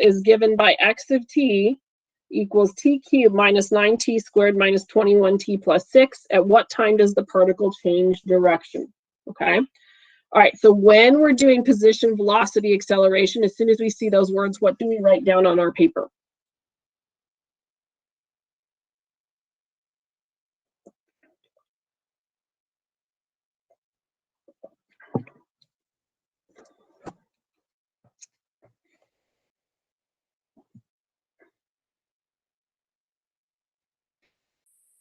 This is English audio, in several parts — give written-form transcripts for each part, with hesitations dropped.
is given by x of t equals t cubed minus 9t squared minus 21t plus 6. At what time does the particle change direction? Okay. All right, so when we're doing position, velocity, acceleration, as soon as we see those words, what do we write down on our paper?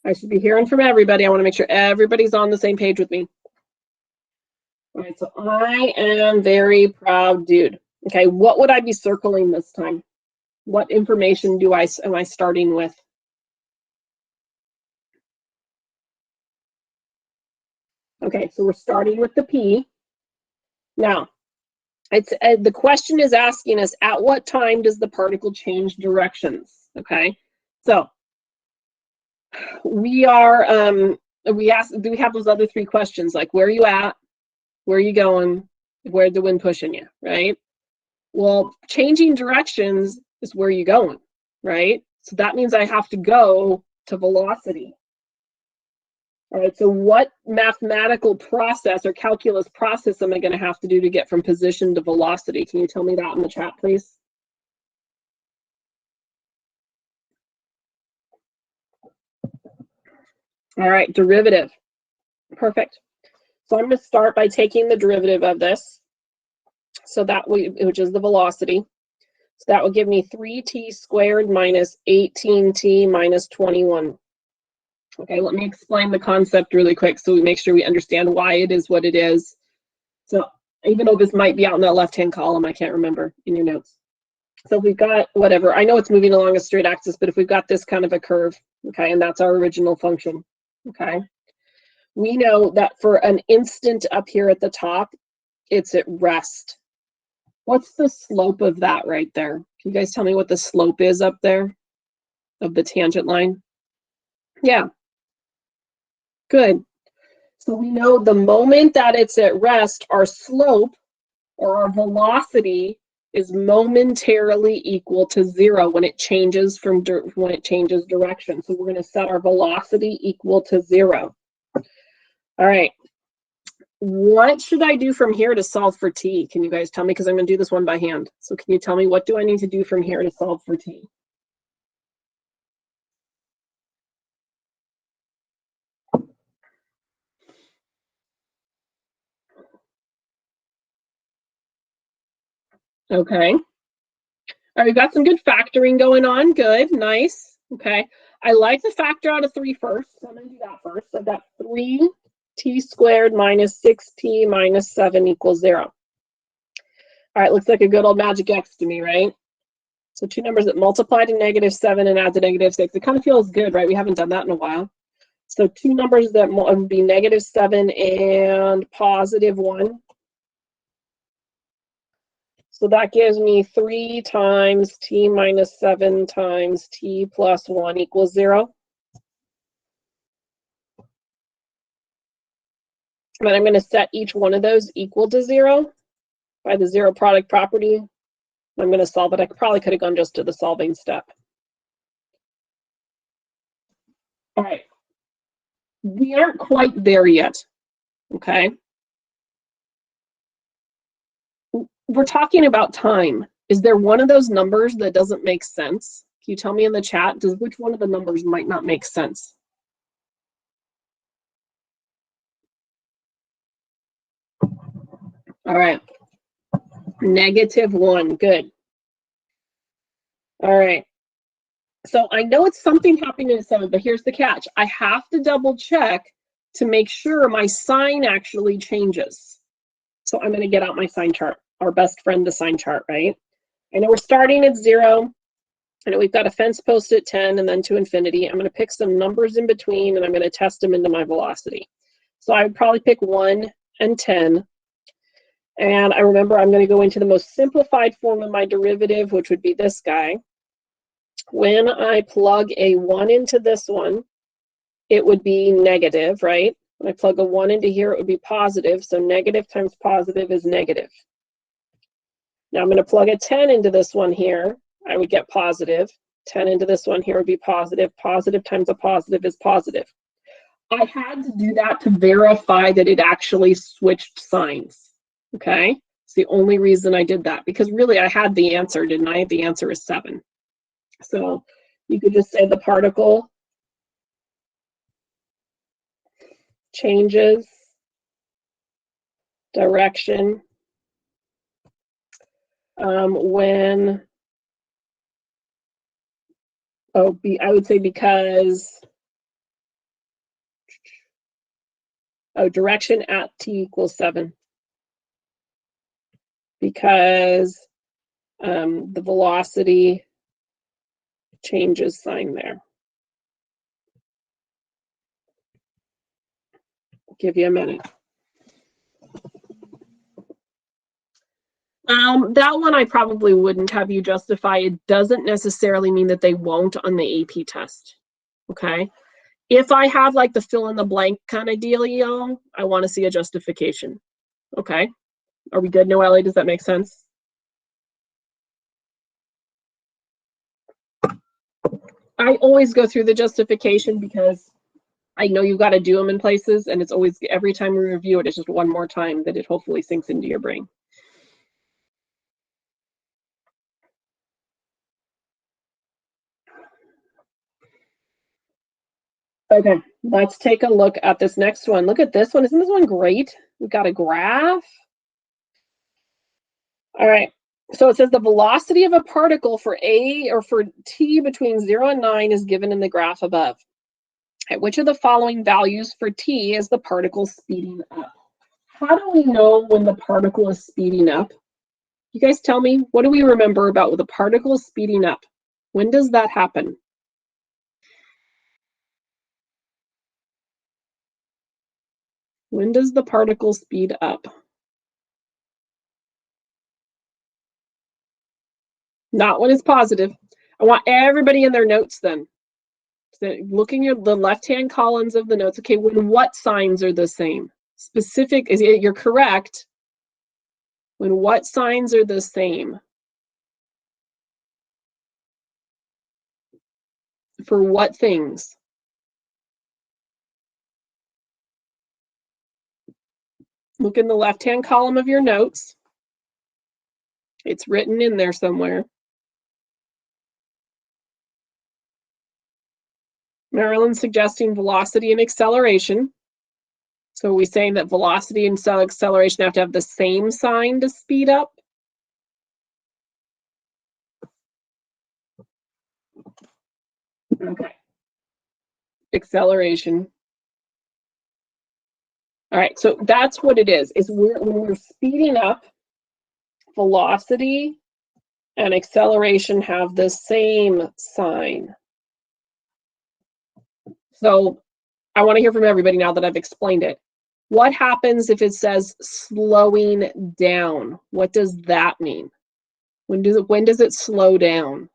I should be hearing from everybody. I want to make sure everybody's on the same page with me. All right, so I am very proud dude. Okay, what would I be circling this time? What information am I starting with? Okay, so we're starting with the P. Now, it's the question is asking us, at what time does the particle change directions? Okay, so we are, do we have those other three questions, like where are you at, where are you going, where's the wind pushing you, right? Well, changing directions is where you're going, right? So that means I have to go to velocity. All right, so what mathematical process or calculus process am I going to have to do to get from position to velocity? Can you tell me that in the chat, please? All right, derivative. Perfect. So I'm going to start by taking the derivative of this. So that which is the velocity. So that will give me 3t squared minus 18t minus 21. Okay, let me explain the concept really quick so we make sure we understand why it is what it is. So even though this might be out in that left-hand column, I can't remember in your notes. So we've got whatever. I know it's moving along a straight axis, but if we've got this kind of a curve, okay, and that's our original function, okay, we know that for an instant up here at the top, it's at rest. What's the slope of that right there? Can you guys tell me what the slope is up there of the tangent line? Yeah. Good. So we know the moment that it's at rest, our slope or our velocity is momentarily equal to 0 when it changes direction. So we're going to set our velocity equal to 0. All right. What should I do from here to solve for t? Can you guys tell me? Because I'm going to do this one by hand. So can you tell me what do I need to do from here to solve for t? Okay. All right, we've got some good factoring going on. Good, nice. Okay. I like the factor out of 3 first. So I'm going to do that first. I've got 3t squared minus 6t minus 7 equals 0. All right, looks like a good old magic X to me, right? So two numbers that multiply to -7 and add to -6. It kind of feels good, right? We haven't done that in a while. So two numbers that would be -7 and +1. So that gives me 3 times t minus 7 times t plus 1 equals 0. And then I'm going to set each one of those equal to 0 by the zero product property. I'm going to solve it. I probably could have gone just to the solving step. All right. We aren't quite there yet, okay? We're talking about time. Is there one of those numbers that doesn't make sense? Can you tell me in the chat, which one of the numbers might not make sense? All right. -1, good. All right. So I know it's something happening in 7, but here's the catch. I have to double check to make sure my sign actually changes. So I'm going to get out my sign chart, our best friend, the sign chart, right? I know we're starting at 0. I know we've got a fence post at 10 and then to infinity. I'm going to pick some numbers in between and I'm going to test them into my velocity. So I would probably pick 1 and 10. And I remember I'm going to go into the most simplified form of my derivative, which would be this guy. When I plug a 1 into this one, it would be negative, right? When I plug a 1 into here, it would be positive. So negative times positive is negative. Now I'm going to plug a 10 into this one here. I would get positive. 10 into this one here would be positive. Positive times a positive is positive. I had to do that to verify that it actually switched signs, okay? It's the only reason I did that, because really I had the answer, didn't I? The answer is 7. So you could just say the particle changes direction when, I would say because, direction at t equals 7. Because the velocity changes sign there. I'll give you a minute. That one I probably wouldn't have you justify. It doesn't necessarily mean that they won't on the AP test, okay? If I have like the fill in the blank kind of dealio, I want to see a justification, okay? Are we good, Noelle? Does that make sense? I always go through the justification because I know you've got to do them in places, and it's always, every time we review it, it's just one more time that it hopefully sinks into your brain. Okay, let's take a look at this next one. Look at this one. Isn't this one great? We've got a graph. All right, so it says the velocity of a particle for for t between 0 and 9 is given in the graph above. At which of the following values for t is the particle speeding up? How do we know when the particle is speeding up? You guys tell me, what do we remember about the particle speeding up? When does that happen? When does the particle speed up? Not when it's positive. I want everybody in their notes then. So looking at the left-hand columns of the notes, okay, when what signs are the same? Specific, you're correct. When what signs are the same? For what things? Look in the left-hand column of your notes. It's written in there somewhere. Marilyn's suggesting velocity and acceleration. So are we saying that velocity and acceleration have to have the same sign to speed up? Okay. Acceleration. All right, so that's what it is when we're speeding up, velocity and acceleration have the same sign. So I want to hear from everybody now that I've explained it. What happens if it says slowing down? What does that mean? When does it slow down?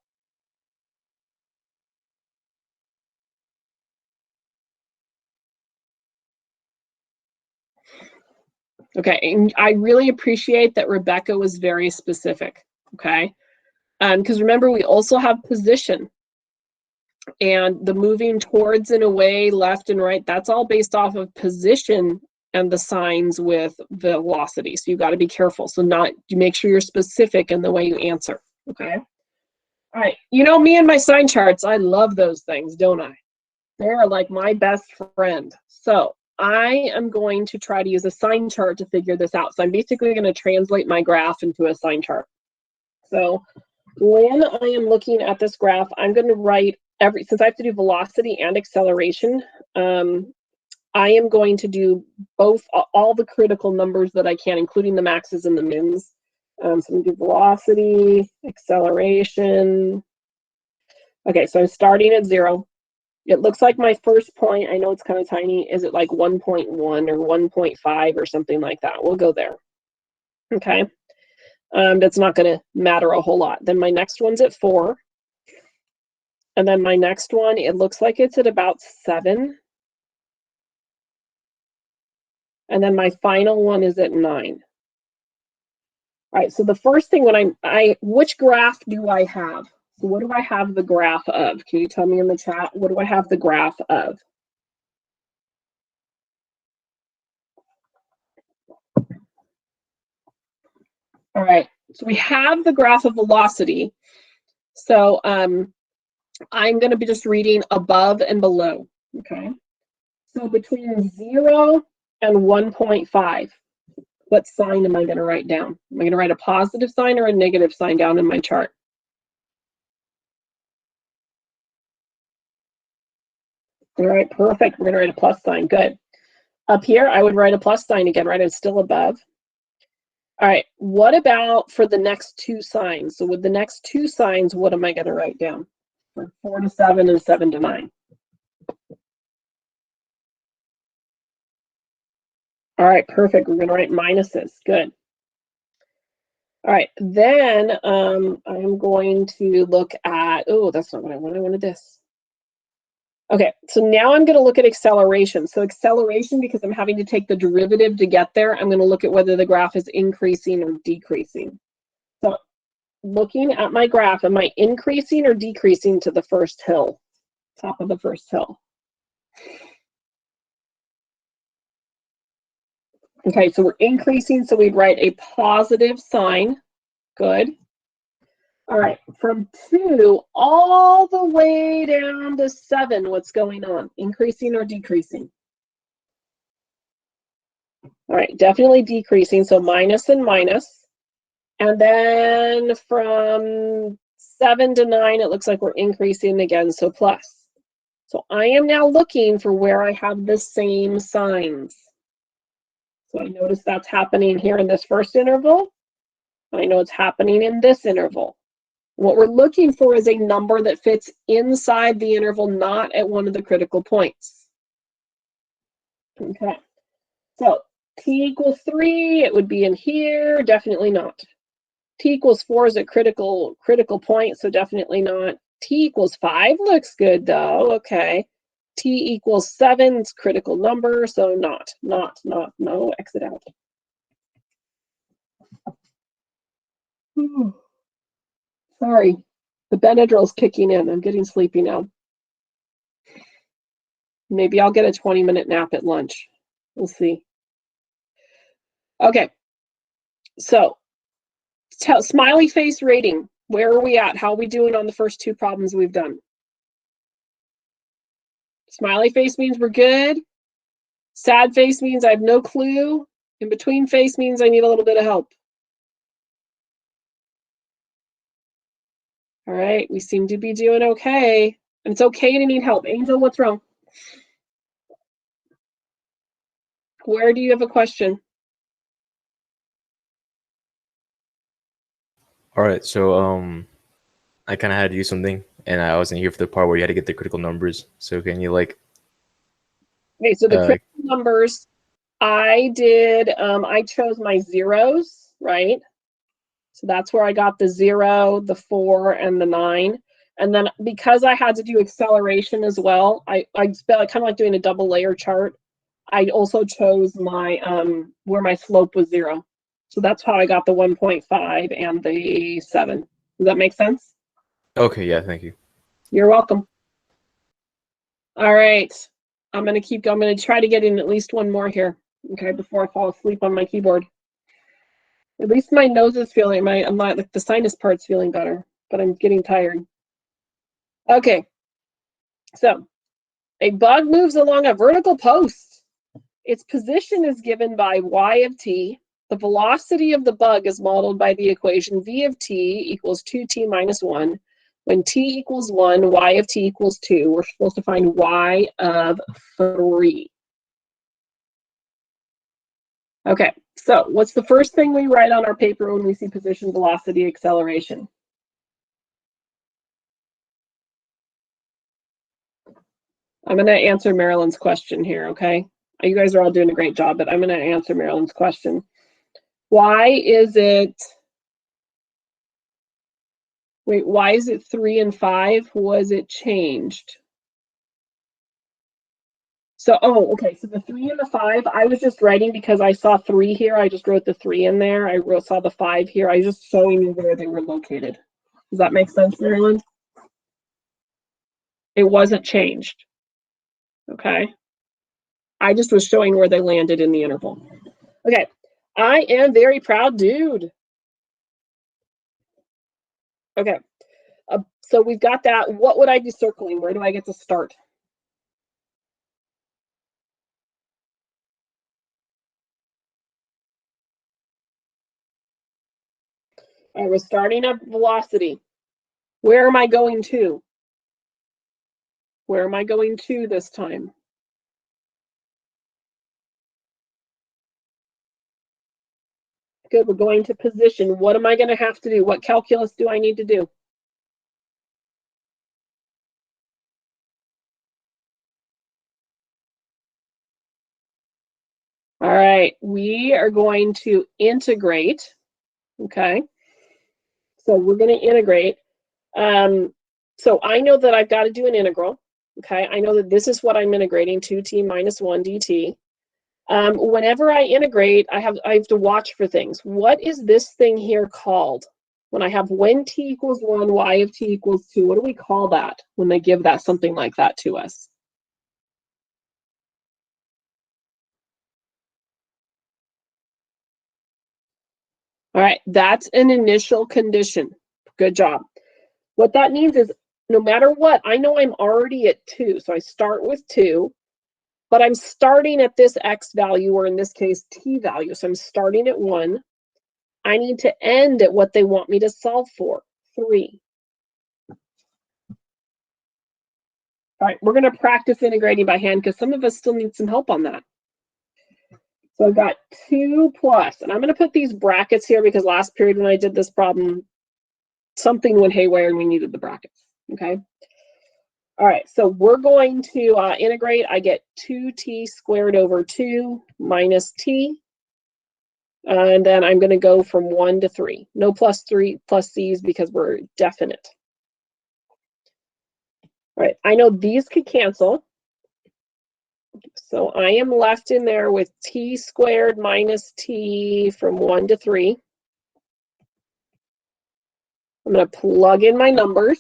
Okay, and I really appreciate that Rebecca was very specific, okay? Because remember, we also have position. And the moving towards and away, left and right, that's all based off of position and the signs with velocity. So you've got to be careful. So you make sure you're specific in the way you answer, okay? All right, you know me and my sign charts, I love those things, don't I? They're like my best friend. So I am going to try to use a sign chart to figure this out. So I'm basically going to translate my graph into a sign chart. So when I am looking at this graph, I'm going to write since I have to do velocity and acceleration, I am going to do all the critical numbers that I can, including the maxes and the mins. So I'm going to do velocity, acceleration. Okay, so I'm starting at 0. It looks like my first point, I know it's kind of tiny, is it like 1.1 or 1.5 or something like that? We'll go there. Okay. That's not going to matter a whole lot. Then my next one's at 4. And then my next one, it looks like it's at about 7. And then my final one is at 9. All right, so the first thing which graph do I have? So what do I have the graph of? Can you tell me in the chat, what do I have the graph of? All right, so we have the graph of velocity. So I'm going to be just reading above and below, okay? So between 0 and 1.5, what sign am I going to write down? Am I going to write a positive sign or a negative sign down in my chart? All right, perfect. We're going to write a plus sign. Good. Up here, I would write a plus sign again, right? It's still above. All right, what about for the next two signs? So with the next two signs, what am I going to write down? For 4 to 7 and 7 to 9. All right, perfect. We're going to write minuses. Good. All right, then I'm going to look at, oh, that's not what I wanted. I wanted this. Okay, so now I'm going to look at acceleration. So acceleration, because I'm having to take the derivative to get there, I'm going to look at whether the graph is increasing or decreasing. So looking at my graph, am I increasing or decreasing to the first hill, top of the first hill? Okay, so we're increasing, so we'd write a positive sign. Good. All right, from 2 all the way down to 7, what's going on? Increasing or decreasing? All right, definitely decreasing, so minus and minus. And then from 7 to 9, it looks like we're increasing again, so plus. So I am now looking for where I have the same signs. So I notice that's happening here in this first interval. I know it's happening in this interval. What we're looking for is a number that fits inside the interval, not at one of the critical points. Okay, so t equals 3, it would be in here, definitely not. T equals 4 is a critical point, so definitely not. T equals 5 looks good though, okay. T equals 7 is critical number, so not, no, exit out. Sorry, the Benadryl's kicking in. I'm getting sleepy now. Maybe I'll get a 20-minute nap at lunch. We'll see. Okay, so smiley face rating. Where are we at? How are we doing on the first two problems we've done? Smiley face means we're good. Sad face means I have no clue. In between face means I need a little bit of help. All right, we seem to be doing okay. And it's okay to need help. Angel, what's wrong? Where do you have a question? All right, so I kind of had to do something, and I wasn't here for the part where you had to get the critical numbers. So can you like? Okay, so the critical numbers, I did. I chose my zeros, right? So that's where I got the 0, the 4, and the 9. And then because I had to do acceleration as well, I kind of like doing a double layer chart. I also chose my where my slope was 0. So that's how I got the 1.5 and the 7. Does that make sense? Okay, yeah, thank you. You're welcome. All right, I'm gonna try to get in at least one more here, okay, before I fall asleep on my keyboard. At least my nose is feeling, I'm not, like the sinus part's feeling better, but I'm getting tired. Okay, so a bug moves along a vertical post. Its position is given by y of t. The velocity of the bug is modeled by the equation v of t equals 2t minus 1. When t equals 1, y of t equals 2. We're supposed to find y of 3. Okay, so what's the first thing we write on our paper when we see position, velocity, acceleration? I'm going to answer Marilyn's question here, okay? You guys are all doing a great job, but I'm going to answer Marilyn's question. Why is it 3 and 5? Was it changed? So, okay, so the 3 and the 5, I was just writing because I saw 3 here. I just wrote the 3 in there. I saw the 5 here. I was just showing you where they were located. Does that make sense, Marilyn? It wasn't changed. Okay. I just was showing where they landed in the interval. Okay. I am very proud, dude. Okay. So we've got that. What would I be circling? Where do I get to start? All right, we're starting at velocity. Where am I going to? Where am I going to this time? Good, we're going to position. What am I going to have to do? What calculus do I need to do? All right, we are going to integrate. Okay, so we're going to integrate. So I know that I've got to do an integral. Okay, I know that this is what I'm integrating, 2t minus 1 dt. Whenever I integrate, I have to watch for things. What is this thing here called? When I have when t equals 1, y of t equals 2, what do we call that when they give that something like that to us? All right, that's an initial condition. Good job. What that means is no matter what, I know I'm already at 2. So I start with 2, but I'm starting at this x value, or in this case, t value. So I'm starting at 1. I need to end at what they want me to solve for, 3. All right, we're going to practice integrating by hand because some of us still need some help on that. So I've got 2 plus, and I'm going to put these brackets here because last period when I did this problem, something went haywire and we needed the brackets, okay? All right, so we're going to integrate. I get 2t squared over 2 minus t. And then I'm going to go from 1 to 3. No plus 3 plus c's because we're definite. All right, I know these could cancel. So I am left in there with t squared minus t from 1 to 3. I'm going to plug in my numbers.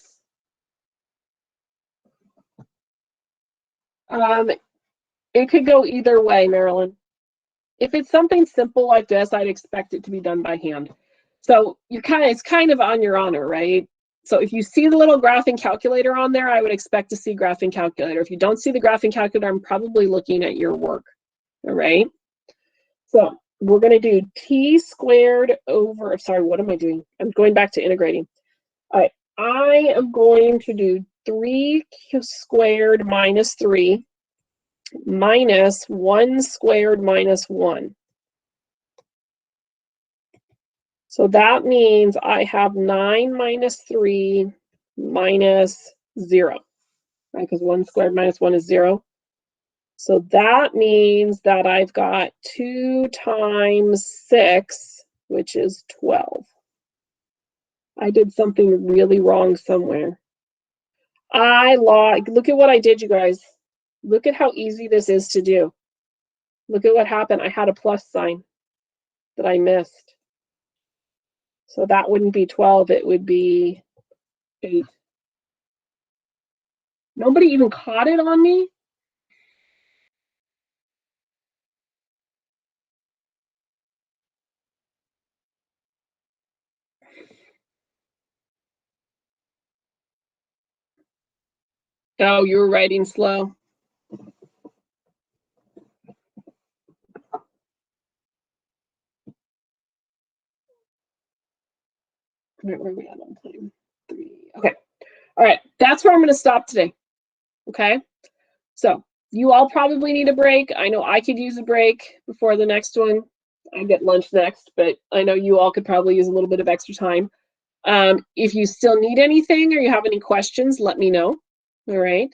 It could go either way, Marilyn. If it's something simple like this, I'd expect it to be done by hand. So it's kind of on your honor, right? So if you see the little graphing calculator on there, I would expect to see graphing calculator. If you don't see the graphing calculator, I'm probably looking at your work, all right? So we're going to do t squared over, sorry, what am I doing? I'm going back to integrating. All right, I am going to do 3 squared minus 3 minus 1 squared minus 1. So that means I have 9 minus 3 minus 0, right? Because 1 squared minus 1 is 0. So that means that I've got 2 times 6, which is 12. I did something really wrong somewhere. Look at what I did, you guys. Look at how easy this is to do. Look at what happened. I had a plus sign that I missed. So that wouldn't be 12, it would be 8. Nobody even caught it on me? Oh, you were writing slow. Where are we at on time? 3. Okay. All right. That's where I'm going to stop today. Okay. So you all probably need a break. I know I could use a break before the next one. I get lunch next, but I know you all could probably use a little bit of extra time. If you still need anything or you have any questions, let me know. All right.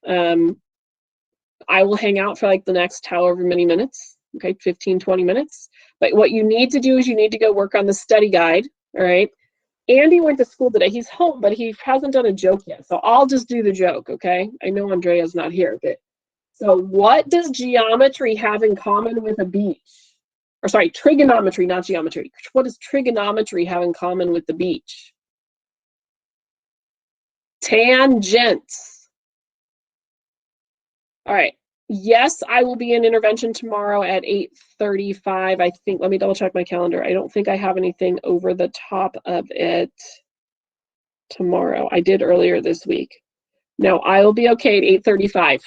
I will hang out for like the next however many minutes. Okay, 15, 20 minutes. But what you need to do is you need to go work on the study guide. All right. Andy went to school today. He's home, but he hasn't done a joke yet. So I'll just do the joke, okay? I know Andrea's not here, but so what does geometry have in common with a beach? Or sorry, trigonometry, not geometry. What does trigonometry have in common with the beach? Tangents. All right. Yes, I will be in intervention tomorrow at 8:35. I think, let me double check my calendar. I don't think I have anything over the top of it tomorrow. I did earlier this week. No, I will be okay at 8:35.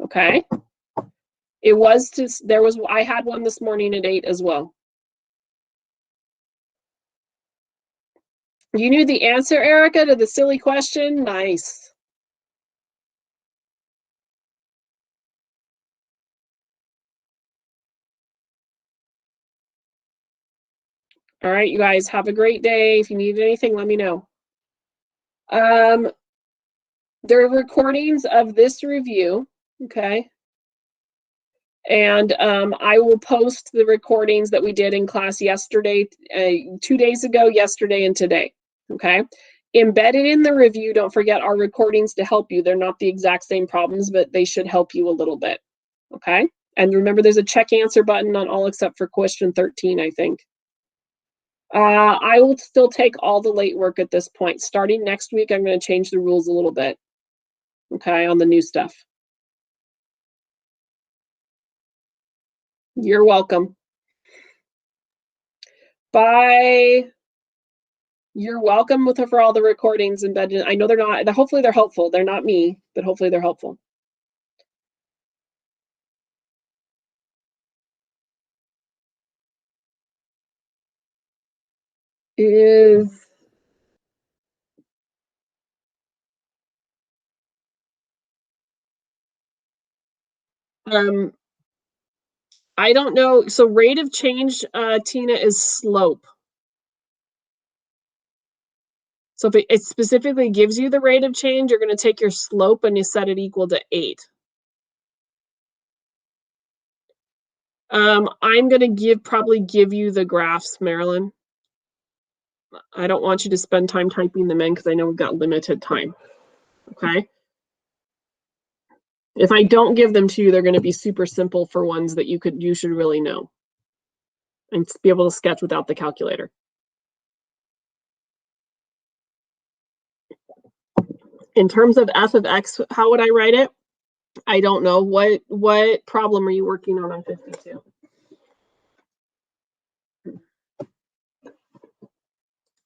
Okay. It was just, I had one this morning at 8 as well. You knew the answer, Erica, to the silly question? Nice. All right, you guys have a great day. If you need anything, let me know. There are recordings of this review, okay? And I will post the recordings that we did in class yesterday, 2 days ago, yesterday, and today, okay? Embedded in the review, don't forget our recordings to help you. They're not the exact same problems, but they should help you a little bit, okay? And remember, there's a check answer button on all except for question 13, I think. I will still take all the late work at this point. Starting next week, I'm going to change the rules a little bit, okay, on the new stuff. You're welcome. Bye. You're welcome for all the recordings embedded. I know they're not, hopefully they're helpful. They're not me, but hopefully they're helpful. I don't know. So rate of change, Tina, is slope. So if it specifically gives you the rate of change, you're going to take your slope and you set it equal to 8. I'm going to probably give you the graphs, Marilyn. I don't want you to spend time typing them in because I know we've got limited time. Okay. If I don't give them to you, they're going to be super simple for ones that you should really know and be able to sketch without the calculator. In terms of f of x, how would I write it? I don't know. What problem are you working on 52?